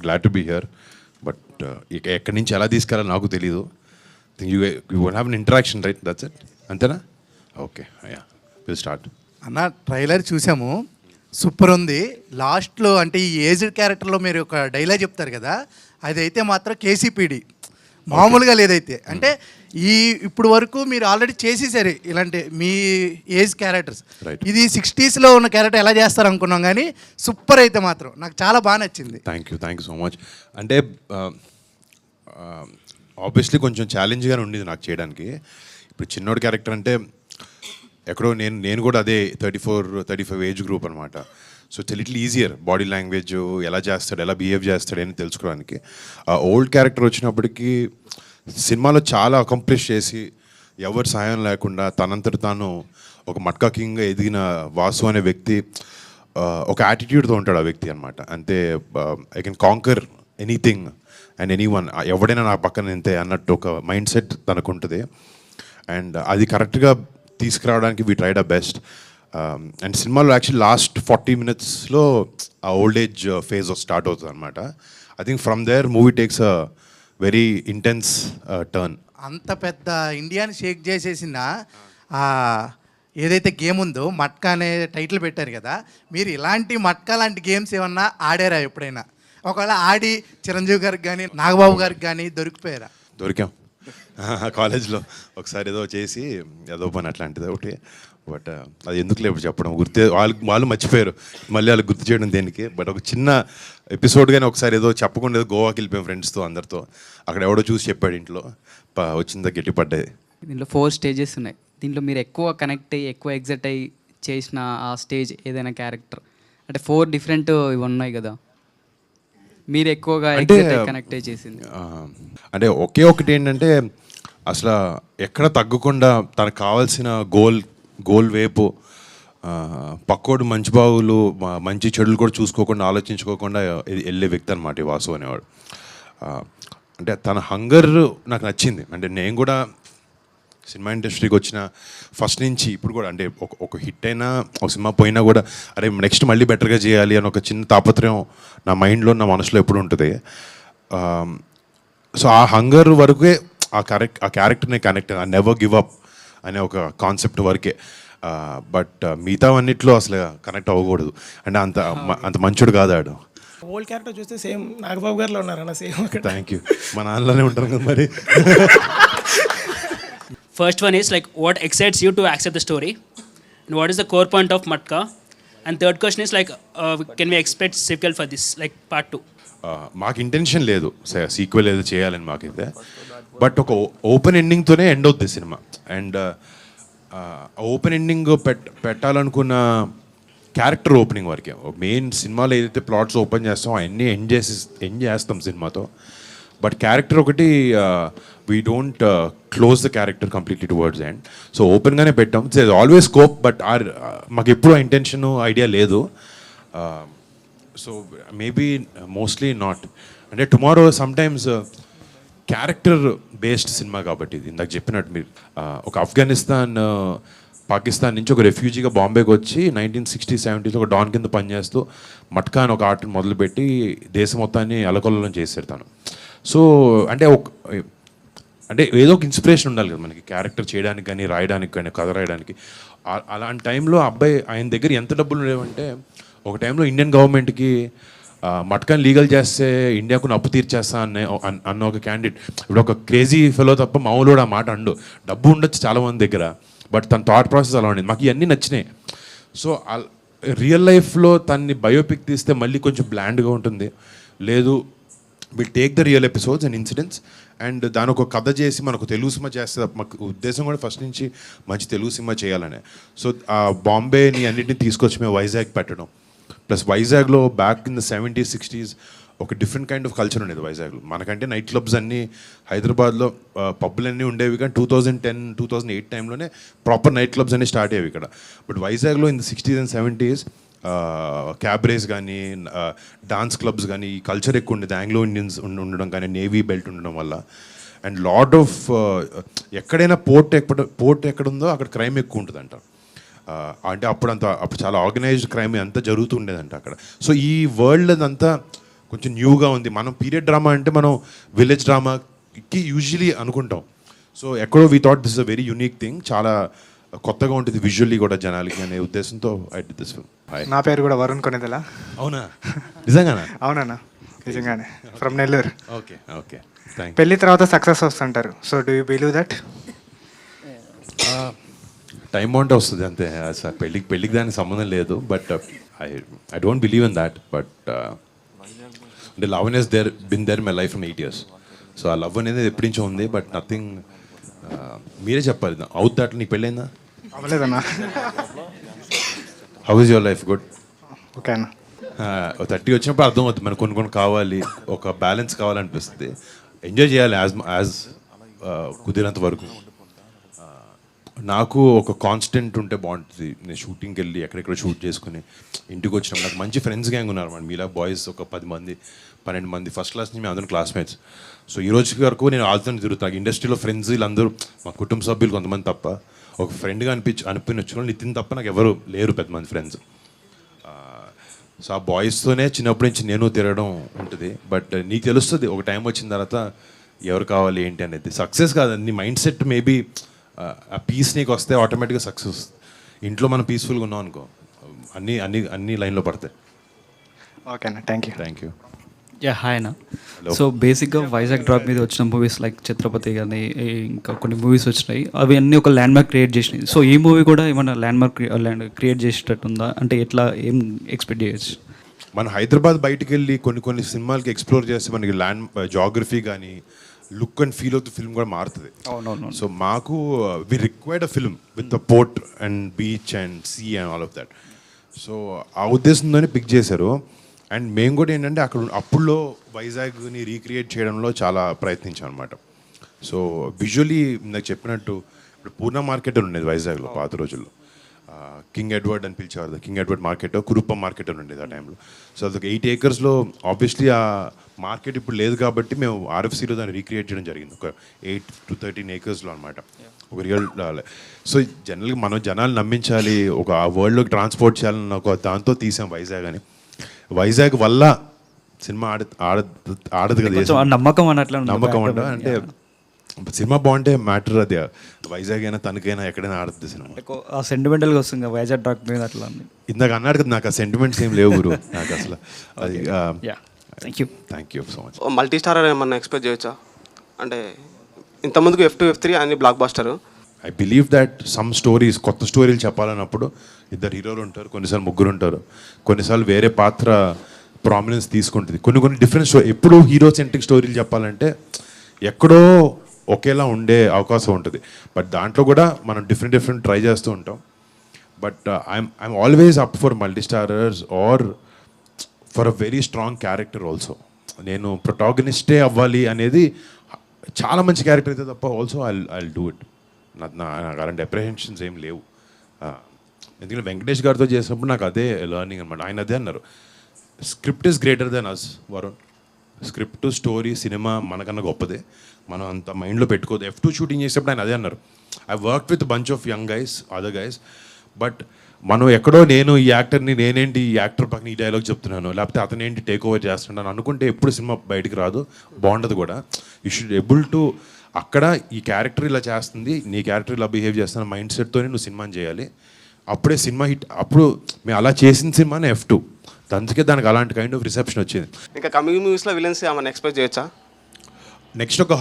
Glad to be here. But ఎక్కడి నుంచి ఎలా తీసుకెళ్ళాలో నాకు తెలీదు. You won't have an interaction, right? That's it, అంతేనా? Okay, yeah, will start. అన్న ట్రైలర్ చూసాము, సూపర్ ఉంది. లాస్ట్లో అంటే ఈ ఏజ్డ్ క్యారెక్టర్లో మీరు ఒక డైలాగ్ చెప్తారు కదా, అదైతే మాత్రం కేసీపీడి మామూలుగా లేదైతే. అంటే ఇప్పుడు వరకు మీరు ఆల్రెడీ చేసేసారు ఇలాంటి మీ ఏజ్ క్యారెక్టర్స్. ఇది 60s ఉన్న క్యారెక్టర్ ఎలా చేస్తారు అనుకున్నాం, కానీ సూపర్ అయితే మాత్రం నాకు చాలా బాగా నచ్చింది. Thank you so much. అంటే ఆబ్వియస్లీ కొంచెం ఛాలెంజ్గానే ఉండేది నాకు చేయడానికి. ఇప్పుడు చిన్నోడి క్యారెక్టర్ అంటే ఎక్కడో నేను కూడా అదే 34-35 ఏజ్ గ్రూప్ అనమాట. So it's little easier body language ఎలా చేస్తాడు, ఎలా బిహేవ్ చేస్తాడు అని తెలుసుకోవడానికి. ఆ ఓల్డ్ క్యారెక్టర్ వచ్చినప్పటికీ సినిమాలో చాలా అకంప్లిష్ చేసి ఎవరి సహాయం లేకుండా తనంతట తాను ఒక మట్కా కింగ్గా ఎదిగిన వాసు అనే వ్యక్తి ఒక యాటిట్యూడ్తో ఉంటాడు ఆ వ్యక్తి అనమాట. అంతే, I can canker anything and anyone, ఎవడైనా నా పక్కన ఇంతే అన్నట్టు ఒక మైండ్ సెట్ తనకు ఉంటుంది. అండ్ అది కరెక్ట్గా తీసుకురావడానికి we tried a best. And సినిమాలో యాక్చువల్లీ లాస్ట్ 40 minutesలో ఆ ఓల్డ్ ఏజ్ ఫేజ్ స్టార్ట్ అవుతుంది అనమాట. I think from there movie takes a very intense turn. అంత పెద్ద ఇండియాని షేక్ చేసేసిన ఏదైతే గేమ్ ఉందో మట్కా అనే టైటిల్ పెట్టారు కదా, మీరు ఇలాంటి మట్కా లాంటి గేమ్స్ ఏమన్నా ఆడారా ఎప్పుడైనా? ఒకవేళ ఆడి చిరంజీవి గారికి కానీ నాగబాబు గారికి కానీ దొరికాం కాలేజ్లో ఒకసారి ఏదో చేసి ఏదో పని అట్లాంటిది ఒకటి. బట్ అది ఎందుకు లేవు చెప్పడం, వాళ్ళు మర్చిపోయారు, మళ్ళీ వాళ్ళకి గుర్తు చేయడం దేనికి. బట్ ఒక చిన్న ఎపిసోడ్ కానీ ఒకసారి ఏదో చెప్పకుండా ఏదో గోవాకి వెళ్ళిపోయాం ఫ్రెండ్స్తో అందరితో. అక్కడ ఎవడో చూసి చెప్పాడు ఇంట్లో, వచ్చిందా గట్టి పడ్డాయి. దీంట్లో 4 stages ఉన్నాయి. దీంట్లో మీరు ఎక్కువ కనెక్ట్ అయ్యి ఎక్కువ ఎగ్జైట్ అయ్యి చేసిన ఆ స్టేజ్ ఏదైనా క్యారెక్టర్ అంటే 4 different ఇవి ఉన్నాయి కదా, మీరు ఎక్కువగా కనెక్ట్ అయ్యి చేసింది? అంటే ఒకే ఒకటి ఏంటంటే అసలు ఎక్కడ తగ్గకుండా తనకు కావాల్సిన గోల్ వైపు పక్కోడు మంచి బావులు మంచి చెడులు కూడా చూసుకోకుండా ఆలోచించుకోకుండా వెళ్ళే వ్యక్తి అనమాట ఈ వాసు అనేవాడు. అంటే తన హంగర్ నాకు నచ్చింది. అంటే నేను కూడా సినిమా ఇండస్ట్రీకి వచ్చిన ఫస్ట్ నుంచి ఇప్పుడు కూడా అంటే ఒక హిట్ అయినా ఒక సినిమా పోయినా కూడా అరే నెక్స్ట్ మళ్ళీ బెటర్గా చేయాలి అని ఒక చిన్న తాపత్రయం నా మైండ్లో నా మనసులో ఎప్పుడు ఉంటుంది. సో ఆ హంగర్ వరకే ఆ క్యారెక్టర్ని కనెక్ట్, ఆ నెవర్ గివ్ అప్ అనే ఒక కాన్సెప్ట్ వరకే. బట్ మిగతావన్నిట్లో అసలు కనెక్ట్ అవ్వకూడదు. అంటే అంత మంచోడు కాదు ఆడు. ఓల్డ్ క్యారెక్టర్ చూస్తే సేమ్ నాగబాబు గారిలో ఉన్నారన్న సేమ్. Thank you. మా నాన్నలోనే ఉంటారు కదా మరి. First one is like what excites you to accept the story, and what is the core point of Matka? And third question is like can we expect sequel for this, like part 2? మాకు intention లేదు sequel ఏదో చేయాలని మాకైతే. But ఒక open ఎండింగ్తోనే end అవుద్ది సినిమా. And open ending పెట్టాలనుకున్న క్యారెక్టర్ ఓపెనింగ్ వరకే. మెయిన్ సినిమాలో ఏదైతే ప్లాట్స్ ఓపెన్ చేస్తామో అవన్నీ ఎండ్ చేస్తాం సినిమాతో. బట్ క్యారెక్టర్ ఒకటి we don't close the character completely towards end. So ఓపెన్గానే పెట్టాం. ఇట్స్ ఆల్వేస్ స్కోప్, బట్ మాకు ఎప్పుడు ఆ ఇంటెన్షన్ ఐడియా లేదు. So maybe mostly not. అంటే టుమారో సమ్టైమ్స్ క్యారెక్టర్ బేస్డ్ సినిమా కాబట్టి ఇది ఇందాక చెప్పినట్టు మీరు ఒక ఆఫ్ఘనిస్తాన్ పాకిస్తాన్ నుంచి ఒక రెఫ్యూజీగా బాంబేకి వచ్చి 1960s 70s ఒక డాన్ కింద పనిచేస్తూ మట్కా అని ఒక ఆర్ట్ని మొదలుపెట్టి దేశం మొత్తాన్ని అలకొల్లం చేశారు తను. సో అంటే ఏదో ఒక ఇన్స్పిరేషన్ ఉండాలి కదా మనకి క్యారెక్టర్ చేయడానికి కానీ రాయడానికి కానీ కథ రాయడానికి. అలాంటి టైంలో అబ్బాయి ఆయన దగ్గర ఎంత డబ్బులు ఉండేవంటే ఒక టైంలో ఇండియన్ గవర్నమెంట్కి మట్కాని లీగల్ చేస్తే ఇండియాకు అప్పు తీర్చేస్తా అన్న ఒక క్యాండిడేట్. ఇప్పుడు ఒక క్రేజీ ఫెలో తప్ప మామూలు ఆ మాట అండు. డబ్బు ఉండొచ్చు చాలామంది దగ్గర, బట్ తన థాట్ ప్రాసెస్ అలా ఉండేది. మాకు ఇవన్నీ నచ్చినాయి. సో రియల్ లైఫ్లో తన్ని బయోపిక్ తీస్తే మళ్ళీ కొంచెం బ్లాండ్గా ఉంటుంది. లేదు, will take the real episodes and incidents and దాని ఒక కథ చేసి మనకు తెలుగు సినిమా చేస్తే మాకు ఉద్దేశం కూడా ఫస్ట్ నుంచి మంచి తెలుగు సినిమా చేయాలనే. సో ఆ బాంబేని అన్నింటినీ తీసుకొచ్చి మేము వైజాగ్ పెట్టడం. ప్లస్ వైజాగ్లో back in the 70s 60s ఒక డిఫరెంట్ కైండ్ ఆఫ్ కల్చర్ ఉండేది వైజాగ్లో. మనకంటే నైట్ క్లబ్స్ అన్నీ హైదరాబాద్లో పబ్బులన్నీ ఉండేవి, కానీ 2010-2008 టైంలోనే ప్రాపర్ నైట్ క్లబ్స్ అన్నీ స్టార్ట్ అయ్యేవి ఇక్కడ. బట్ వైజాగ్లో in the 60s and 70s క్యాబ్రేస్ కానీ డాన్స్ క్లబ్స్ కానీ ఈ కల్చర్ ఎక్కువ ఉండేది. ఆంగ్లో ఇండియన్స్ ఉండడం కానీ నేవీ బెల్ట్ ఉండడం వల్ల అండ్ లాట్ ఆఫ్ ఎక్కడైనా పోర్ట్ ఎక్కడుందో అక్కడ క్రైమ్ ఎక్కువ ఉంటుందంట. అంటే అప్పుడు చాలా ఆర్గనైజ్డ్ క్రైమ్ అంతా జరుగుతుండేదంట అక్కడ. సో ఈ వరల్డ్ అంతా కొంచెం న్యూగా ఉంది. మనం పీరియడ్ డ్రామా అంటే మనం విలేజ్ డ్రామాకి యూజువలీ అనుకుంటాం. సో ఎక్కడో we thought this a very unique thing, చాలా కొత్తగా ఉంటుంది విజువల్లీ కూడా జనాలకి అనే ఉద్దేశంతో ఐ డిడ్ దిస్ ఫిల్మ్. నా పేరు కూడా వరుణ్ కొనేదలా. అవునా? నిజంగానా? అవునన్నా, నిజంగానే. From Nellore. Okay okay, thank you. పెళ్లి తర్వాత సక్సెస్ వస్తుంటారు. So do you believe that? Time బాగుంటే వస్తుంది అంతే. అసలు పెళ్ళికి దానికి సంబంధం లేదు. But I don't believe in that. But అంటే లవ్ అనేది been there my life from 8 years. So ఆ లవ్ అనేది ఎప్పటి నుంచో ఉంది. బట్ నథింగ్, మీరే చెప్పాలి. అవుట్ దాట్ నీకు పెళ్ళైందా? అవ్వలేదన్నా. How is your life? Good. Okay అన్న. 30 వచ్చినప్పుడు అర్థం అవుతుంది మనకు కొన్ని కావాలి, ఒక బ్యాలెన్స్ కావాలనిపిస్తుంది. ఎంజాయ్ చేయాలి యాజ్ కుదిరేంత వరకు. నాకు ఒక కాన్స్టెంట్ ఉంటే బాగుంటుంది. నేను షూటింగ్కి వెళ్ళి ఎక్కడెక్కడ షూట్ చేసుకుని ఇంటికి వచ్చినప్పుడు నాకు మంచి ఫ్రెండ్స్ గ్యాంగ్ ఉన్నారు అన్నమాట. మీలా బాయ్స్ ఒక 10 మంది 12 మంది ఫస్ట్ క్లాస్ నుంచి మేము అందరం క్లాస్మేట్స్. సో ఈ రోజు వరకు నేను వాళ్ళతో తిరుగుతాను. ఇండస్ట్రీలో ఫ్రెండ్స్ వీళ్ళందరూ మా కుటుంబ సభ్యులు కొంతమంది తప్ప, ఒక ఫ్రెండ్గా అనిపించిన నితిన్ తప్ప నాకు ఎవరు లేరు పెద్ద మంది ఫ్రెండ్స్. సో ఆ బాయ్స్తోనే చిన్నప్పటి నుంచి నేను తిరగడం ఉంటుంది. బట్ నీకు తెలుస్తుంది ఒక టైం వచ్చిన తర్వాత ఎవరు కావాలి ఏంటి అనేది. సక్సెస్ కాదు, నీ మైండ్ సెట్ మేబీ ఆ పీస్ నీకు వస్తే ఆటోమేటిక్గా సక్సెస్. ఇంట్లో మనం పీస్ఫుల్గా ఉన్నాం అనుకో, అన్నీ అన్నీ అన్నీ లైన్లో పడతాయి. ఓకే అన్న, thank you. Thank you. Yeah hi అన్న. సో బేసిక్గా వైజాగ్ డ్రాప్ మీద వచ్చిన మూవీస్ లైక్ ఛత్రపతి కానీ ఇంకా కొన్ని మూవీస్ వచ్చినాయి, అవి అన్నీ ఒక ల్యాండ్ మార్క్ క్రియేట్ చేసినాయి. సో ఈ మూవీ కూడా ఏమైనా ల్యాండ్ మార్క్ క్రియేట్ చేసేటట్టు ఉందా? అంటే ఎట్లా ఏం ఎక్స్పెక్ట్ చేయొచ్చు? మన హైదరాబాద్ బయటికి వెళ్ళి కొన్ని సినిమాలకి ఎక్స్ప్లోర్ చేస్తే మనకి ల్యాండ్ జాగ్రఫీ కానీ look and feel of the film కూడా మారుతుంది. అవునవును. సో మాకు we required a film with the port and beach and sea and all of that. So ఆ ఉద్దేశంతోనే పిక్ చేశారు. అండ్ మేము కూడా ఏంటంటే అప్పుడులో వైజాగ్ని రీక్రియేట్ చేయడంలో చాలా ప్రయత్నించాం అనమాట. సో విజువలీ నాకు చెప్పినట్టు ఇప్పుడు పూర్ణ మార్కెట్ అని ఉండేది వైజాగ్లో పాత రోజుల్లో. కింగ్ ఎడ్వర్డ్ అని పిలిచేవారు. కింగ్ ఎడ్వర్డ్ మార్కెట్, కురుప్పం మార్కెట్ అని ఉండేది ఆ టైంలో. సో అదొక 8 acres ఆబ్వియస్లీ ఆ మార్కెట్ ఇప్పుడు లేదు కాబట్టి మేము ఆర్ఎఫ్సీలో దాన్ని రీక్రియేట్ చేయడం జరిగింది. ఒక 8 to 13 acres అనమాట. ఒక రియల్. సో జనరల్గా మనం జనాలు నమ్మించాలి, ఒక ఆ వరల్డ్లోకి ట్రాన్స్పోర్ట్ చేయాలని ఒక దాంతో తీసాం వైజాగ్ అని. వైజాగ్ వల్ల సినిమా ఆడదు కదా, నమ్మకం అన్నట్లు నమ్మకం అంటే సినిమా బాగుంటే మ్యాటర్ అది. వైజాగ్ అయినా తనకైనా ఎక్కడైనా ఆడుతుంది సినిమా. సెంటిమెంటల్గా వస్తుంది వైజాగ్ డ్రాప్ మీద అట్లా. ఇందాక అన్నాడు కదా, నాకు ఆ సెంటిమెంట్స్ ఏం లేవు గురు నాకు అసలు. అది thank you so much. Multi starrer ఏమన్నా ఎక్స్పెక్ట్ చేయొచ్చా? అంటే ఇంతకుముందుకు F2 F3 అన్ని block buster. I believe that some stories, కొత్త స్టోరీలు చెప్పాలన్నప్పుడు 2 హీరోలు ఉంటారు, కొన్నిసార్లు 3 ఉంటారు, కొన్నిసార్లు వేరే పాత్ర ప్రామినెన్స్ తీసుకుంటుంది. కొన్ని డిఫరెంట్ స్టోరీ. ఎప్పుడు హీరో సెంట్రిక్ స్టోరీలు చెప్పాలంటే ఎక్కడో ఒకేలా ఉండే అవకాశం ఉంటుంది. బట్ దాంట్లో కూడా మనం డిఫరెంట్ ట్రై చేస్తూ ఉంటాం. But I'm always up for multi starrers or for a very strong character also. నేను ప్రొటాగనిస్టే అవ్వాలి అనేది చాలా మంచి క్యారెక్టర్ అయితే తప్ప ఆల్సో ఐ డూ ఇట్. నాకు అలాంటి అప్రిహెన్షన్స్ ఏం లేవు. ఎందుకంటే వెంకటేష్ గారితో చేసినప్పుడు నాకు అదే లెర్నింగ్ అనమాట. ఆయన అదే అన్నారు, script is greater than us Varun. Script, story, cinema మనకన్నా గొప్పదే, మనం అంత మైండ్లో పెట్టుకోదు. F2 షూటింగ్ చేసేటప్పుడు ఆయన అదే అన్నారు, I work with bunch of young guys, other guys, but మనం ఎక్కడో నేను ఈ యాక్టర్ని, నేనేంటి ఈ యాక్టర్ పక్కన ఈ డైలాగ్ చెప్తున్నాను, లేకపోతే అతనేంటి టేక్ ఓవర్ చేస్తున్నాను అనుకుంటే ఎప్పుడు సినిమా బయటికి రాదు, బాగుండదు కూడా. యూ షుడ్ ఎబుల్ టు అక్కడ ఈ క్యారెక్టర్ ఇలా చేస్తుంది, నీ క్యారెక్టర్ ఇలా బిహేవ్ చేస్తున్న మైండ్ సెట్తోనే నువ్వు సినిమాని చేయాలి. అప్పుడే సినిమా హిట్. అప్పుడు మేము అలా చేసిన సినిమానే F2. అందుకే దానికి అలాంటి కైండ్ ఆఫ్ రిసెప్షన్ వచ్చింది. ఇంకా కమింగ్ మూవీస్లో విలన్స్ ఏమన్నా ఎక్స్పెక్ట్ చేయొచ్చా? నెక్స్ట్ ఒక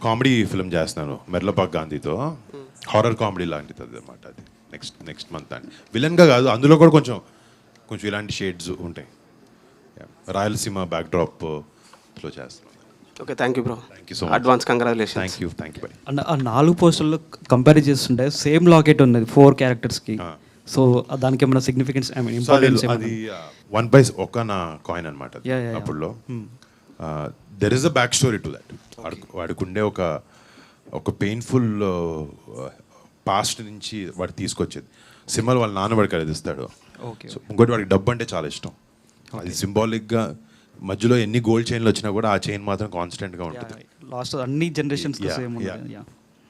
కామెడీ ఫిల్మ్ చేస్తున్నాను మెర్లపాక్ గాంధీతో, హారర్ కామెడీ లాంటిది అనమాట. అది నెక్స్ట్ మంత్ అండి. విలన్గా కాదు, అందులో కూడా కొంచెం ఇలాంటి షేడ్స్ ఉంటాయి. రాయలసీమ బ్యాక్డ్రాప్లో చేస్తున్నాను. Okay, thank you bro. Thank you so much. Advance congratulation. Thank you by. And ఆ 4 పోస్టర్లో కంపేర్ చేస్తుంటే సేమ్ లాకెట్ ఉన్నది 4 క్యారెక్టర్స్కి. సో దానికి ఏమైనా సిగ్నిఫికెన్స్, ఐ మీన్ ఇంపార్టెన్స్? అది 1 పైసా ఒక నా కాయిన్ అనమాట అప్పుడులో. There is a back story to that. వాడికి ఉండే ఒక పెయిన్ఫుల్ పాస్ట్ నుంచి వాడు తీసుకొచ్చేది. సినిమాలు వాళ్ళ నాన్న వాడికి అది ఇస్తాడు. సో ఇంకోటి వాడికి డబ్బు అంటే చాలా ఇష్టం. అది సింబాలిక్గా మధ్యలో ఎన్ని గోల్డ్ చైన్లు వచ్చినా కూడా ఆ చైన్ మాత్రం కాన్స్టెంట్గా ఉంటుంది. లాస్ట్ అన్ని జనరేషన్స్ సేమ్ ఉంటుంది.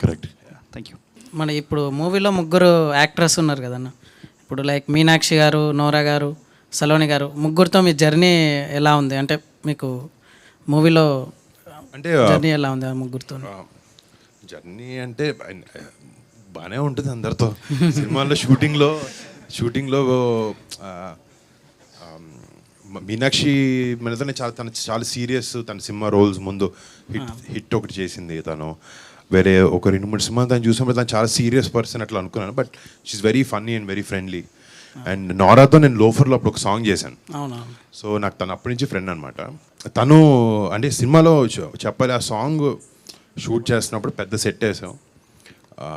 కరెక్ట్. Thank you. మన ఇప్పుడు మూవీలో 3 యాక్ట్రెస్ ఉన్నారు కదన్న. ఇప్పుడు లైక్ మీనాక్షి గారు, నోరా గారు, సలోని గారు, ముగ్గురితో మీ జర్నీ ఎలా ఉంది? అంటే మీకు మూవీలో అంటే జర్నీ ఎలా ఉంది ఆ ముగ్గురితో? జర్నీ అంటే బాగానే ఉంటుంది అందరితో. సినిమాల్లో షూటింగ్లో మీనాక్షి మనతోనే తను చాలా సీరియస్. తన సినిమా రోల్స్ ముందు హిట్ ఒకటి చేసింది తను. వేరే ఒక 2-3 సినిమాలు తను చూసినప్పుడు తను చాలా సీరియస్ పర్సన్ అట్లా అనుకున్నాను. But she is very funny and very friendly. And నోరాతో నేను లోఫర్లో అప్పుడు ఒక సాంగ్ చేశాను. అవునవును. సో నాకు తను అప్పటి నుంచి ఫ్రెండ్ అనమాట. తను అంటే సినిమాలో చెప్పాలి, ఆ సాంగ్ షూట్ చేస్తున్నప్పుడు పెద్ద సెట్ వేసాం. ఆ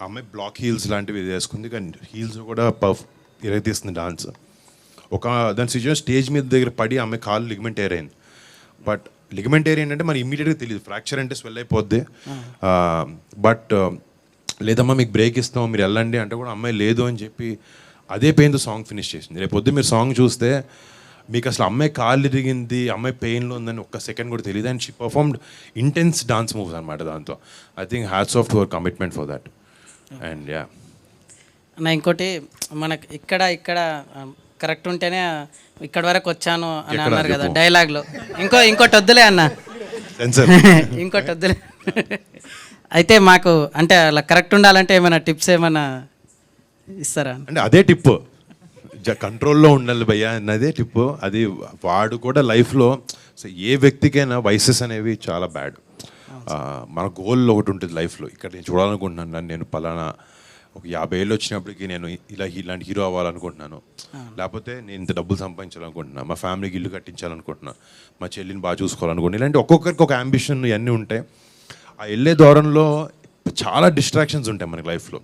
అమ్మాయి బ్లాక్ హీల్స్ లాంటివి వేసుకుంది, కానీ హీల్స్ కూడా ఇరగతీస్తుంది డాన్స్. దాని సిచ్యువేషన్ స్టేజ్ మీద దగ్గర పడి అమ్మాయి కాలు లిగమెంట్ ఏర్ అయింది. బట్ లిగమెంట్ ఏర్ ఏంటంటే మనకి ఇమ్మీడియట్గా తెలియదు, ఫ్రాక్చర్ అంటే స్వెల్ అయిపోద్ది. బట్ లేదమ్మా మీకు బ్రేక్ ఇస్తాం మీరు వెళ్ళండి అంటే కూడా అమ్మాయి లేదు అని చెప్పి అదే పెయిన్తో సాంగ్ ఫినిష్ చేసింది. రేపు పొద్దు మీరు సాంగ్ చూస్తే మీకు అసలు అమ్మాయి కాలు ఇరిగింది, అమ్మాయి పెయిన్లో ఉందని ఒక్క సెకండ్ కూడా తెలియదు. And she performed intense dance moves అనమాట దాంతో. I think hats off to our commitment for that. And yeah అన్న ఇంకోటి, మనకి ఇక్కడ కరెక్ట్ ఉంటేనే ఇక్కడ వరకు వచ్చాను అని అన్నారు కదా డైలాగ్లో. ఇంకోటి వద్దులే అన్న, ఇంకోటి వద్దులే. అయితే మాకు అంటే అలా కరెక్ట్ ఉండాలంటే ఏమైనా టిప్స్ ఏమైనా ఇస్తారా? అంటే అదే టిప్, కంట్రోల్లో ఉండాలి భయ్యా అన్నదే టిప్. అది వాడు కూడా లైఫ్లో ఏ వ్యక్తికైనా వయసెస్ అనేవి చాలా బ్యాడ్. మన గోల్ ఒకటి ఉంటుంది లైఫ్లో, ఇక్కడ నేను చూడాలనుకుంటున్నాను, నేను పలానా ఒక 50 ఏళ్ళు వచ్చినప్పటికీ నేను ఇలాంటి హీరో అవ్వాలనుకుంటున్నాను, లేకపోతే నేను ఇంత డబ్బులు సంపాదించాలనుకుంటున్నాను, మా ఫ్యామిలీకి ఇల్లు కట్టించాలనుకుంటున్నాను, మా చెల్లిని బాగా చూసుకోవాలనుకుంటున్నాను. ఇలాంటి ఒక్కొక్కరికి ఒక అంబిషన్ ఇవన్నీ ఉంటాయి. ఆ వెళ్ళే దూరంలో చాలా డిస్ట్రాక్షన్స్ ఉంటాయి మనకి లైఫ్లో.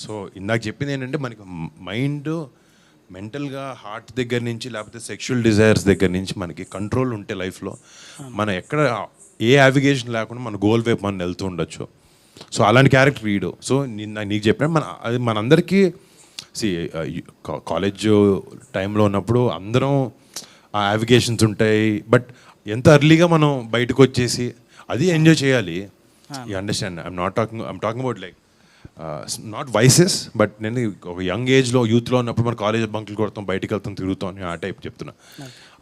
సో ఇందాక చెప్పింది ఏంటంటే మనకి మైండ్ మెంటల్గా హార్ట్ దగ్గర నుంచి లేకపోతే సెక్షువల్ డిజైర్స్ దగ్గర నుంచి మనకి కంట్రోల్ ఉంటే లైఫ్లో మనం ఎక్కడ ఏ యావిగేషన్ లేకుండా మన గోల్ వైపు మనం వెళ్తూ ఉండొచ్చు. సో అలాంటి క్యారెక్టర్ వీడు. సో నీకు చెప్పిన అది మనందరికీ కాలేజ్ టైంలో ఉన్నప్పుడు అందరం ఆ యావిగేషన్స్ ఉంటాయి. బట్ ఎంత ఎర్లీగా మనం బయటకు వచ్చేసి అది ఎంజాయ్ చేయాలి. You understand, I'm talking about like not vices, but నేను ఒక యంగ్ ఏజ్లో యూత్లో ఉన్నప్పుడు మన కాలేజ్ బంకులు కొడతాం, బయటికి వెళ్తాం, తిరుగుతాం, ఆ టైప్ చెప్తున్నా.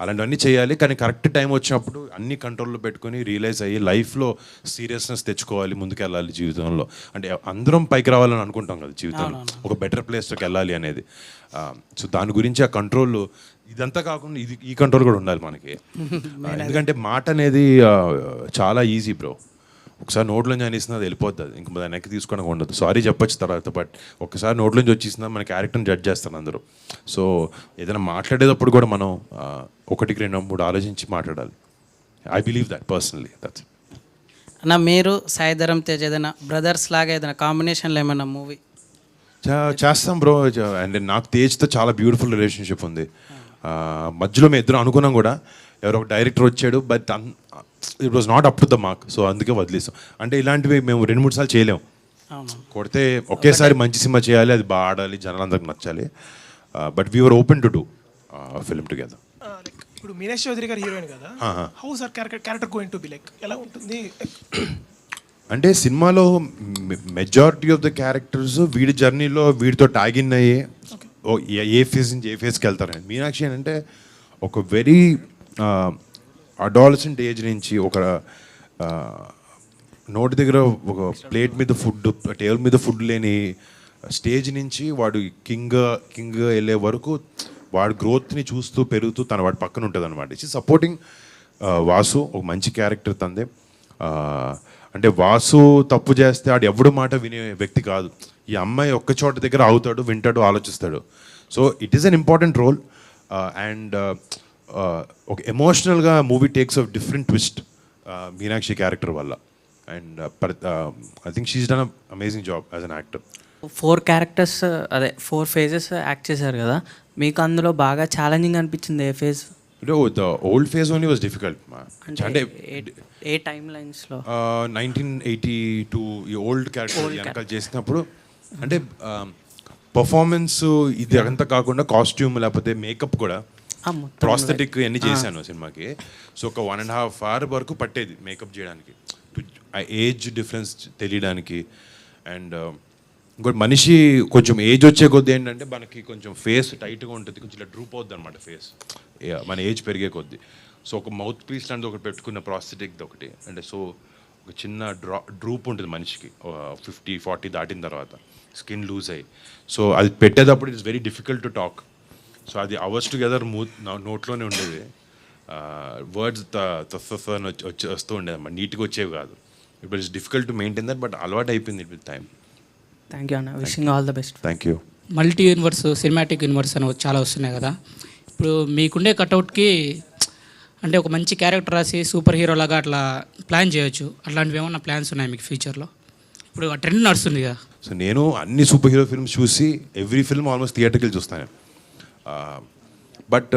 అలాంటివన్నీ చేయాలి, కానీ కరెక్ట్ టైం వచ్చినప్పుడు అన్ని కంట్రోల్లో పెట్టుకొని రియలైజ్ అయ్యి లైఫ్లో సీరియస్నెస్ తెచ్చుకోవాలి, ముందుకెళ్ళాలి జీవితంలో. అంటే అందరం పైకి రావాలని అనుకుంటాం కదా జీవితంలో, ఒక బెటర్ ప్లేస్లోకి వెళ్ళాలి అనేది. సో దాని గురించి ఆ కంట్రోల్ ఇదంతా కాకుండా ఈ కంట్రోల్ కూడా ఉండాలి మనకి. ఎందుకంటే మాట అనేది చాలా ఈజీ బ్రో. ఒకసారి నోట్లోంచి అనిస్తున్నా అది వెళ్ళిపోతుంది, ఇంక దాన్ని వెనక్కి తీసుకోవడానికి ఉండదు. సారీ చెప్పొచ్చు తర్వాత, బట్ ఒకసారి నోట్లోంచి వచ్చేసిందా మన క్యారెక్టర్ని జడ్జ్ చేస్తారు అందరూ. సో ఏదైనా మాట్లాడేటప్పుడు కూడా మనం 1-2-3 ఆలోచించి మాట్లాడాలి. I believe that personally. That's అన్న మీరు సాయిధరం తేజ్ ఏదైనా బ్రదర్స్ లాగా ఏదైనా కాంబినేషన్లో ఏమైనా మూవీ చేస్తాం బ్రో. అండ్ నాకు తేజ్తో చాలా బ్యూటిఫుల్ రిలేషన్షిప్ ఉంది. మధ్యలో మేము ఇద్దరు అనుకున్నాం కూడా, ఎవరో ఒక డైరెక్టర్ వచ్చాడు, but it was not up to the mark. So అందుకే వదిలేసాం. అంటే ఇలాంటివి మేము 2-3 సార్లు చేయలేము. కొడితే ఒకేసారి మంచి సినిమా చేయాలి, అది బాగా ఆడాలి, జనాలందరికి నచ్చాలి. But we're open to do film together. ఇప్పుడు మీనాక్షి చౌదరి గారు హీరోయిన్ కదా, how sir character going to be like, ఎలా ఉంటుంది? అంటే సినిమాలో మెజారిటీ ఆఫ్ ద క్యారెక్టర్స్ వీడి జర్నీలో వీడితో ట్యాగిన్ అయ్యి ఏ ఫేజ్ నుంచి ఏ ఫేజ్కి వెళ్తారని. మీనాక్షి అంటే ఒక వెరీ అడాలసెంట్ ఏజ్ నుంచి ఒక నోటి దగ్గర ఒక ప్లేట్ మీద ఫుడ్, టేబుల్ మీద ఫుడ్ లేని స్టేజ్ నుంచి వాడు కింగ్ వెళ్ళే వరకు వాడి గ్రోత్ని చూస్తూ పెరుగుతూ వాడి పక్కన ఉంటుంది అనమాట. ఇట్స్ సపోర్టింగ్ వాసు, ఒక మంచి క్యారెక్టర్ తందే. అంటే వాసు తప్పు చేస్తే ఆడు ఎవడు మాట వినే వ్యక్తి కాదు. ఈ అమ్మాయి ఒక్క చోట దగ్గర ఆగుతాడు, వింటాడు, ఆలోచిస్తాడు. So it is an important role. And ఒక ఎమోషనల్గా movie takes off different twist Meenakshi character వల్ల. And I think she's done amazing job as an actor. 4 characters, అదే 4 ఫేజెస్ యాక్ట్ చేశారు కదా, మీకు అందులో బాగా ఛాలెంజింగ్ అనిపించింది ఏ phase? The old phase only was difficult. అంటే ఏ టైం లైన్స్లో 1982 ఈ ఓల్డ్ క్యారెక్టర్ వెనకాల చేసినప్పుడు అంటే పర్ఫార్మెన్స్ ఇది అంతా కాకుండా కాస్ట్యూమ్ లేకపోతే మేకప్ కూడా ప్రాస్థెటిక్ అన్నీ చేశాను సినిమాకి. సో ఒక 1.5 hour వరకు పట్టేది మేకప్ చేయడానికి, ఆ ఏజ్ డిఫరెన్స్ తెలియడానికి. అండ్ ఇంకోటి మనిషి కొంచెం ఏజ్ వచ్చే కొద్ది ఏంటంటే మనకి కొంచెం ఫేస్ టైట్గా ఉంటుంది, కొంచెం ఇలా డ్రూప్ అవుద్ది అనమాట ఫేస్. మన ఏజ్ పెరిగే కొద్దీ. సో ఒక మౌత్ పీస్ లాంటిది ఒకటి పెట్టుకున్న ప్రాస్థెటిక్ది ఒకటి, అంటే సో ఒక చిన్న డ్రూప్ ఉంటుంది మనిషికి 50-40 దాటిన తర్వాత, స్కిన్ లూజ్ అయ్యి. సో అది పెట్టేటప్పుడు it's very difficult to talk. So అది అవర్స్ టుగెదర్ నోట్లోనే ఉండేది. వర్డ్స్ వస్తూ ఉండేది అన్నమాట, నీట్గా వచ్చేవి కాదు. It was difficult to maintain that, but అలవాటు అయిపోయింది విత్ టైం. థ్యాంక్ యూ అన్న, wishing all the best. Thank you. Multi universe, cinematic universe అని చాలా వస్తున్నాయి కదా. ఇప్పుడు మీకుండే కట్అవుట్కి అంటే ఒక మంచి క్యారెక్టర్ రాసి సూపర్ హీరో లాగా అట్లా ప్లాన్ చేయొచ్చు. అట్లాంటివి ఏమన్నా ప్లాన్స్ ఉన్నాయి మీకు ఫ్యూచర్లో? ఇప్పుడు ఆ ట్రెండ్ నడుస్తుంది కదా. సో నేను అన్ని సూపర్ హీరో ఫిల్మ్స్ చూసి ఎవ్రీ ఫిల్మ్ ఆల్మోస్ట్ థియేటర్కి చూస్తాను. బట్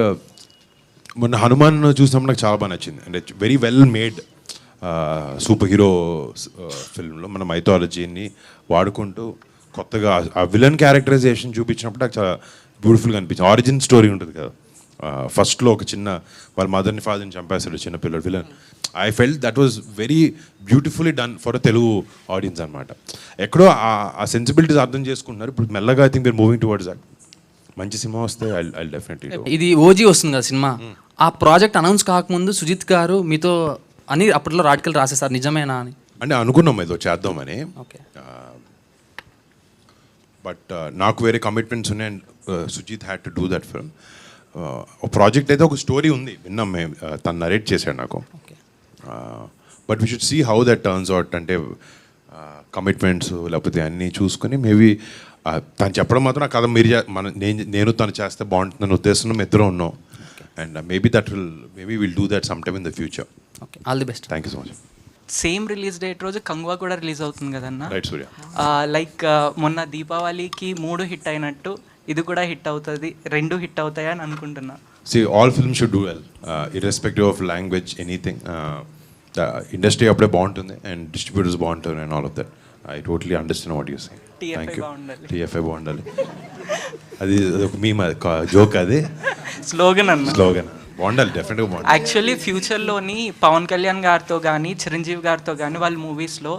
మొన్న హనుమాన్ చూసినప్పుడు నాకు చాలా బాగా నచ్చింది. అంటే very well made superhero ఫిల్మ్లో మన మైథాలజీని వాడుకుంటూ కొత్తగా ఆ విలన్ క్యారెక్టరైజేషన్ చూపించినప్పుడు నాకు చాలా బ్యూటిఫుల్గా అనిపించింది. ఆరిజిన్ స్టోరీ ఉంటుంది కదా, ఫస్ట్లో ఒక చిన్న వాళ్ళ మదర్ని ఫాదర్ని చంపేస్తాడు చిన్న పిల్లడు villain. I felt that was very beautifully done for a Telugu audience అనమాట. ఎక్కడో ఆ సెన్సిబిలిటీస్ అర్థం చేసుకుంటున్నారు ఇప్పుడు మెల్లగా. I think we're moving towards that. మంచి సినిమా వస్తే ఐ డెఫినెట్లీ. ఇది ఓజీ వస్తుంది కదా సినిమా, ఆ ప్రాజెక్ట్ అనౌన్స్ కాకముందు సుజిత్ గారు మీతో అని అప్పట్లో రాటికల్ రాసేసారు, నిజమేనా అని? అంటే అనుకున్నాం ఏదో చేద్దామని. ఓకే. బట్ నాకు వేరే కమిట్మెంట్స్ ఉన్నాయి and Sujith had to do that film. ఒక ప్రాజెక్ట్ అయితే ఒక స్టోరీ ఉంది, విన్నాం మేము, తను నరేట్ చేశాడు నాకు. But we should see how that turns out. అంటే కమిట్మెంట్స్ లేకపోతే అన్నీ చూసుకొని మేబీ తను చెప్పడం మాత్రం ఆ కథ మీరు నేను తను చేస్తే బాగుంటుందని ఉద్దేశంలో మేము ఇద్దరం ఉన్నాం. And maybe will do that some time in the future. Okay, all the best. Thank you so much. Same release date రోజు కంగువా కూడా రిలీజ్ అవుతుంది కదన్న. రైట్ సూర్య. లైక్ మొన్న దీపావళికి 3 హిట్ అయినట్టు ఇది కూడా హిట్ అవుతుంది, 2 హిట్ అవుతాయి అని అనుకుంటున్నా. See, all films should do well, irrespective of language, anything. The industry అప్పుడే బాగుంటుంది అండ్ డిస్ట్రిబ్యూటర్స్ బాగుంటుంది and all of that. I totally understand what you saying. Thank you. TFI బాగుండాలి. అది ఒక మీమ్, జోక్, అది స్లోగన్ అన్న. స్లోగన్ బాగుండాలి, డెఫినెట్గా బాగుండాలి. యాక్చువల్లీ ఫ్యూచర్లోని పవన్ కళ్యాణ్ గారితో కానీ చిరంజీవి గారితో కానీ వాళ్ళ మూవీస్లో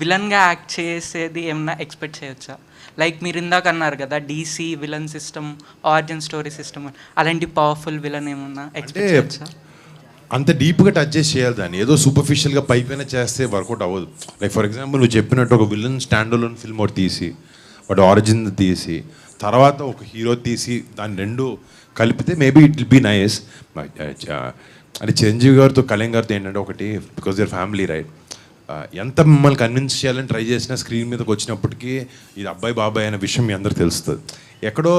విలన్గా యాక్ట్ చేసేది ఏమన్నా ఎక్స్పెక్ట్ చేయొచ్చా? లైక్ మీరు ఇందాక అన్నారు కదా DC villain system, origin story system, అలాంటి పవర్ఫుల్ విలన్ ఏమన్నా ఎక్స్పెక్ట్ చేయొచ్చా? అంత డీప్గా టచ్ చేసి చేయాలి దాన్ని. ఏదో సూపర్ఫిషియల్గా పైపైన చేస్తే వర్కౌట్ అవ్వదు. లైక్ ఫర్ ఎగ్జాంపుల్ నువ్వు చెప్పినట్టు ఒక విలన్ స్టాండ్ అలోన్ ఫిల్మ్ ఒకటి తీసి వాటి ఆరిజిన్ తీసి తర్వాత ఒక హీరో తీసి దాన్ని రెండు కలిపితే maybe it will be nice. అంటే చిరంజీవి గారితో కళ్యాణ్ గారితో ఏంటంటే ఒకటి, బికాస్ దిర్ ఫ్యామిలీ రైట్, ఎంత మిమ్మల్ని కన్విన్స్ చేయాలని ట్రై చేసినా స్క్రీన్ మీదకి వచ్చినప్పటికీ ఇది అబ్బాయి బాబాయ్ అనే విషయం మీ అందరికి తెలుస్తుంది. ఎక్కడో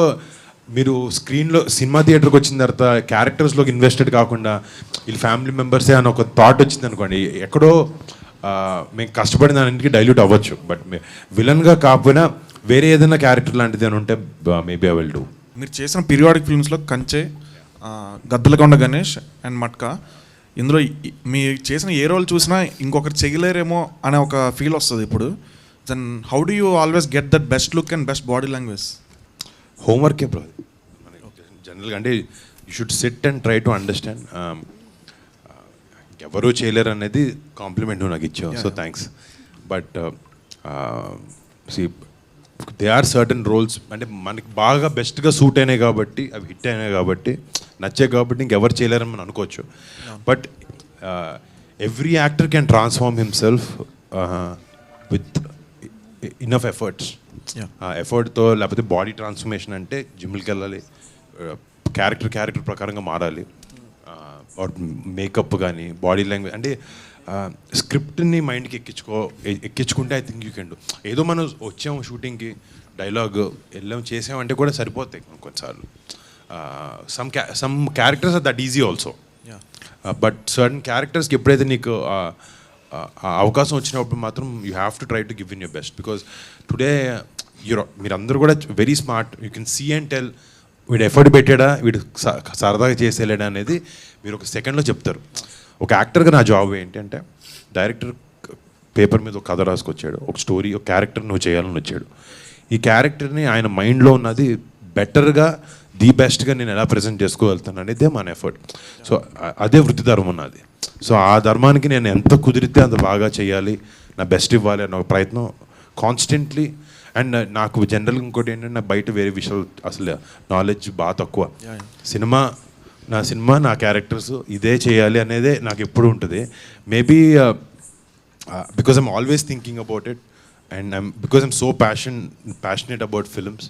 మీరు స్క్రీన్లో సినిమా థియేటర్కి వచ్చిన తర్వాత క్యారెక్టర్స్లోకి ఇన్వెస్టెడ్ కాకుండా వీళ్ళు ఫ్యామిలీ మెంబర్సే అని ఒక థాట్ వచ్చింది అనుకోండి, ఎక్కడో మేము కష్టపడిన దానికి డైల్యూట్ అవ్వచ్చు. బట్ విలన్గా కాకపోయినా వేరే ఏదైనా క్యారెక్టర్ లాంటిది అని ఉంటే మేబీ ఐ విల్ డూ. మీరు చేసిన పీరియాడిక్ ఫిల్మ్స్లో కంచె, గద్దలకొండ గణేష్ అండ్ మట్కా, ఇందులో మీరు చేసిన ఏ రోల్ చూసినా ఇంకొకరు చేయలేరేమో అనే ఒక ఫీల్ వస్తుంది ఇప్పుడు. Then how do you always get that best look and best body language? హోంవర్కే బ్రో జనరల్గా. అంటే you should sit and try to understand. ఎవరూ చేయలేరు అనేది కాంప్లిమెంట్ నాకు ఇచ్చావు, సో thanks. But see they are certain roles అంటే మనకి బాగా బెస్ట్గా సూట్ అయినాయి కాబట్టి, అవి హిట్ అయినాయి కాబట్టి, నచ్చాయి కాబట్టి ఇంకెవరు చేయలేరని మనం అనుకోవచ్చు. But every actor can transform himself with enough efforts. ఎఫర్ట్తో, లేకపోతే బాడీ ట్రాన్స్ఫర్మేషన్ అంటే జిమ్కి వెళ్ళాలి, క్యారెక్టర్ ప్రకారంగా మారాలి, మేకప్ కానీ బాడీ లాంగ్వేజ్, అంటే స్క్రిప్ట్ని మైండ్కి ఎక్కించుకుంటే I think you can do. ఏదో మనం వచ్చాము షూటింగ్కి, డైలాగ్ వెళ్ళాము చేసామంటే కూడా సరిపోతాయి కొన్నిసార్లు. Some characters are that easy also, but సర్టన్ క్యారెక్టర్స్కి ఎప్పుడైతే నీకు అవకాశం వచ్చినప్పుడు మాత్రం you have to try to give in your best. Because today మీరందరూ కూడా very smart, you can see and tell వీడు ఎఫర్ట్ పెట్టాడా, వీడు సరదాగా చేసేలేడా అనేది మీరు ఒక సెకండ్లో చెప్తారు. ఒక యాక్టర్గా నా జాబ్ ఏంటి అంటే, డైరెక్టర్ పేపర్ మీద ఒక కథ రాసుకొచ్చాడు, ఒక స్టోరీ, ఒక క్యారెక్టర్ నువ్వు చేయాలని వచ్చాడు. ఈ క్యారెక్టర్ని ఆయన మైండ్లో ఉన్నది బెటర్గా, ది బెస్ట్గా నేను ఎలా ప్రజెంట్ చేసుకోగలుగుతాను అనేదే మన ఎఫర్ట్. సో అదే వృత్తి ధర్మం ఉన్నది. సో ఆ ధర్మానికి నేను ఎంత కుదిరితే అంత బాగా చేయాలి, నా బెస్ట్ ఇవ్వాలి అన్న ఒక ప్రయత్నం కాన్స్టెంట్లీ. అండ్ నాకు జనరల్గా ఇంకోటి ఏంటంటే, బయట వేరే విషయాలు అసలు నాలెడ్జ్ బాగా తక్కువ. సినిమా నా సినిమా నా క్యారెక్టర్స్ ఇదే చేయాలి అనేదే నాకు ఎప్పుడు ఉంటుంది. Maybe because I'm always thinking about it and because I'm so passionate about films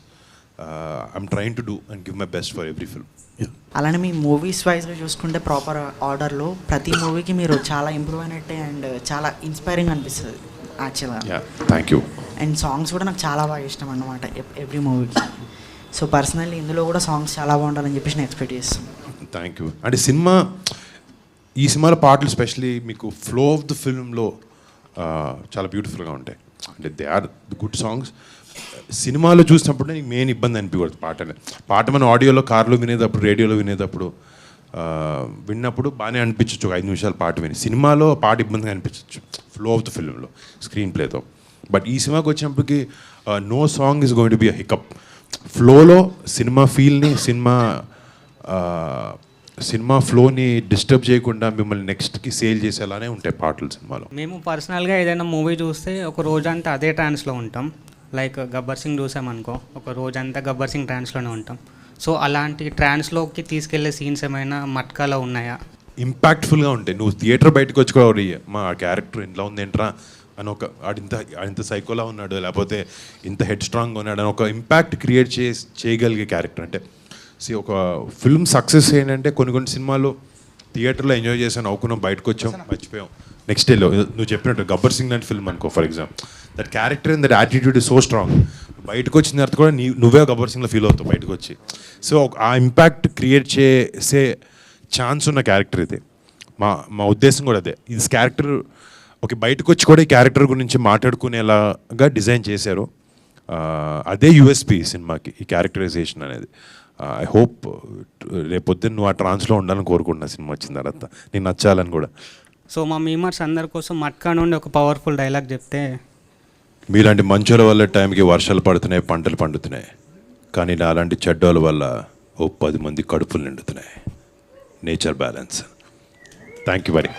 I'm trying to do and give my best for every film. అలానే మీ మూవీస్ వైజ్గా చూసుకుంటే ప్రాపర్ ఆర్డర్లో ప్రతి మూవీకి మీరు చాలా ఇంప్రూవ్ అయినట్టే అండ్ చాలా ఇన్స్పైరింగ్ అనిపిస్తుంది యాక్చువల్గా. Thank you. అండ్ సాంగ్స్ కూడా నాకు చాలా బాగా ఇష్టం అన్నమాట ఎవ్రీ మూవీకి. సో పర్సనల్లీ ఇందులో కూడా సాంగ్స్ చాలా బాగుండాలని చెప్పేసి నేను ఎక్స్పెక్ట్ చేస్తాను. Thank you. అంటే ఈ సినిమాలో పాటలు స్పెషలీ మీకు ఫ్లో ఆఫ్ ద ఫిల్మ్లో చాలా బ్యూటిఫుల్గా ఉంటాయి. అంటే they are the good songs. సినిమాలో చూసినప్పుడు నీకు మెయిన్ ఇబ్బంది అనిపించదు పాట మనం ఆడియోలో కార్లో వినేటప్పుడు రేడియోలో వినేటప్పుడు విన్నప్పుడు బాగానే అనిపించవచ్చు 5 నిమిషాలు పాట విని. సినిమాలో పాట ఇబ్బందిగా అనిపించవచ్చు ఫ్లో ఆఫ్ ద ఫిల్మ్లో స్క్రీన్ ప్లేతో. బట్ ఈ సినిమాకి వచ్చినప్పటికి no song is going to be a hiccup. ఫ్లోలో సినిమా ఫీల్ని సినిమా ఫ్లోని డిస్టర్బ్ చేయకుండా మిమ్మల్ని నెక్స్ట్కి సేల్ చేసేలానే ఉంటాయి పాటలు సినిమాలో. మేము పర్సనల్గా ఏదైనా మూవీ చూస్తే ఒక రోజంతా అదే ట్రాన్స్లో ఉంటాం. లైక్ గబ్బర్ సింగ్ చూసామనుకో, ఒక రోజంతా గబ్బర్ సింగ్ ట్రాన్స్లోనే ఉంటాం. సో అలాంటి ట్రాన్స్లోకి తీసుకెళ్లే సీన్స్ ఏమైనా మట్కాలో ఉన్నాయా? ఇంపాక్ట్ఫుల్గా ఉంటాయి. నువ్వు థియేటర్ బయటకు వచ్చి కూడా మా క్యారెక్టర్ ఇంట్లో ఉంది ఏంట్రా అని ఒక ఆడింత సైకోలా ఉన్నాడు, లేకపోతే ఇంత హెడ్ స్ట్రాంగ్గా ఉన్నాడు అని ఒక ఇంపాక్ట్ క్రియేట్ చేయగలిగే క్యారెక్టర్. అంటే ఒక ఫిల్మ్ సక్సెస్ ఏంటంటే కొన్ని సినిమాలు థియేటర్లో ఎంజాయ్ చేసాను, నవ్వుకున్నాం, బయటకు వచ్చాం, మర్చిపోయాం. నెక్స్ట్ డేలో నువ్వు చెప్పినట్టు గబ్బర్ సింగ్ లాంటి ఫిల్మ్ అనుకో for example, that character and that attitude is so strong. బయటకు వచ్చిన తర్వాత కూడా నువ్వే గబ్బర్ సింగ్లో ఫీల్ అవుతావు బయటకు వచ్చి. సో ఆ ఇంపాక్ట్ క్రియేట్ చేసే ఛాన్స్ ఉన్న క్యారెక్టర్ ఇది. మా ఉద్దేశం కూడా అదే. ఇది క్యారెక్టర్ బయటకు వచ్చి కూడా ఈ క్యారెక్టర్ గురించి మాట్లాడుకునేలాగా డిజైన్ చేశారు. అదే యూఎస్పీ సినిమాకి, ఈ క్యారెక్టరైజేషన్ అనేది. ఐ హోప్ రేపొద్దున నువ్వు ఆ ట్రాన్స్లో ఉండాలని కోరుకుంటున్నా సినిమా వచ్చిన తర్వాత, నేను నచ్చాలని కూడా. సో మా మీమర్స్ అందరి కోసం మట్కా నుండి ఒక పవర్ఫుల్ డైలాగ్ చెప్తే. మీలాంటి మంచోల వల్ల టైంకి వర్షాలు పడుతున్నాయి, పంటలు పండుతున్నాయి, కానీ నా అలాంటి చెడ్డోళ్ళ వల్ల 10 మంది కడుపులు నిండుతున్నాయి. Nature balance. Thank you very.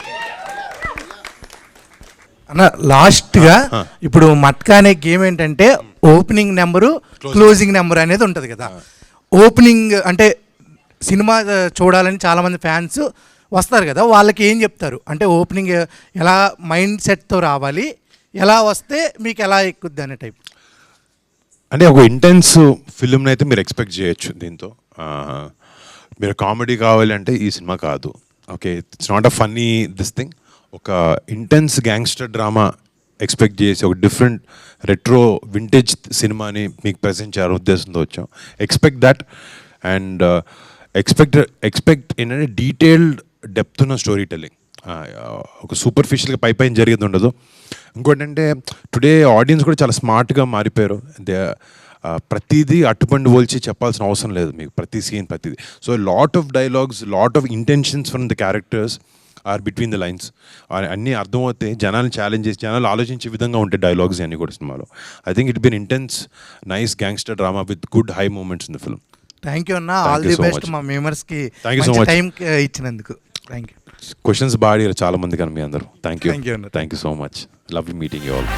అన్న లాస్ట్గా ఇప్పుడు మట్కా అనే గేమ్ ఏంటంటే ఓపెనింగ్ నెంబరు క్లోజింగ్ నెంబర్ అనేది ఉంటుంది కదా. ఓపెనింగ్ అంటే సినిమా చూడాలని చాలామంది ఫ్యాన్స్ వస్తారు కదా, వాళ్ళకి ఏం చెప్తారు అంటే ఓపెనింగ్ ఎలా మైండ్ సెట్తో రావాలి, ఎలా వస్తే మీకు ఎలా ఎక్కుద్ది అనే టైప్? అంటే ఒక ఇంటెన్స్ ఫిల్మ్ని అయితే మీరు ఎక్స్పెక్ట్ చేయొచ్చు దీంతో. మీరు కామెడీ కావాలి అంటే ఈ సినిమా కాదు. Okay, it's not a funny this thing. ఒక ఇంటెన్స్ గ్యాంగ్స్టర్ డ్రామా ఎక్స్పెక్ట్ చేసి ఒక డిఫరెంట్ రెట్రో వింటేజ్ సినిమాని మీకు ప్రజెంట్ చేయాలని ఉద్దేశంతో వచ్చాం. ఎక్స్పెక్ట్ దట్ అండ్ ఎక్స్పెక్ట్ ఏంటంటే డీటెయిల్డ్ డెప్త్ ఉన్న స్టోరీ టెల్లింగ్. ఒక సూపర్ఫిషియల్గా పైన జరిగేది ఉండదు. ఇంకోటి అంటే టుడే ఆడియన్స్ కూడా చాలా స్మార్ట్గా మారిపోయారు. ప్రతిదీ అట్టుపండు పోల్చి చెప్పాల్సిన అవసరం లేదు మీకు, ప్రతి సీన్ ప్రతిదీ. So lot of dialogues, lot of intentions from the characters are between the lines. అన్నీ అర్థమవుతాయి, జనాలను ఛాలెంజ్ చేసి జనాలు ఆలోచించే విధంగా ఉంటాయి డైలాగ్స్ అన్నీ కూడా సినిమాలో. I think it been intense nice gangster drama with good high moments in the film. Thank you అన్న, ఆల్ ది బెస్ట్ మా మెంబర్స్కి టైం ఇచ్చినందుకు. Thank you. క్వశ్చన్స్ బాగా చాలా మంది కానీ మీ అందరూ. Thank you so much. Love you meeting you all.